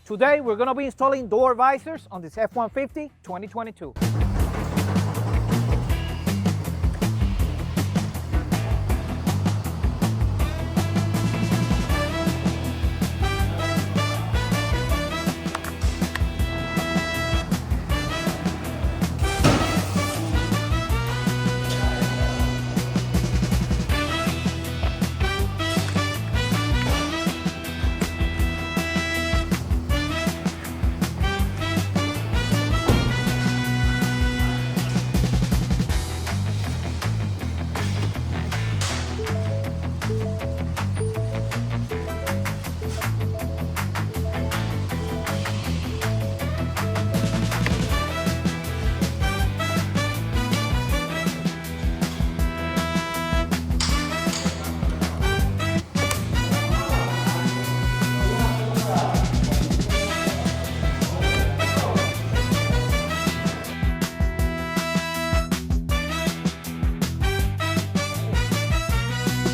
Today we're gonna be installing door visors on this F-150 2022.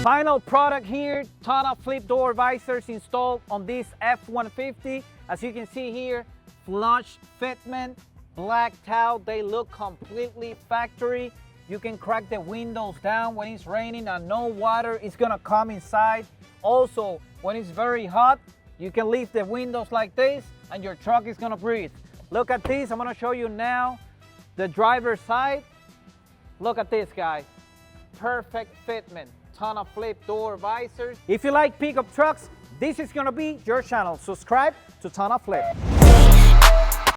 Final product here, TonnoFlip door visors installed on this F-150. As you can see here, flush fitment, black towel. They look completely factory. You can crack the windows down when it's raining and no water is gonna come inside. Also, when it's very hot, you can leave the windows like this and your truck is gonna breathe. Look at this, I'm gonna show you now the driver's side. Look at this, guys. Perfect fitment. TonnoFlip door visors. If you like pickup trucks, this is gonna be your channel. Subscribe to TonnoFlip.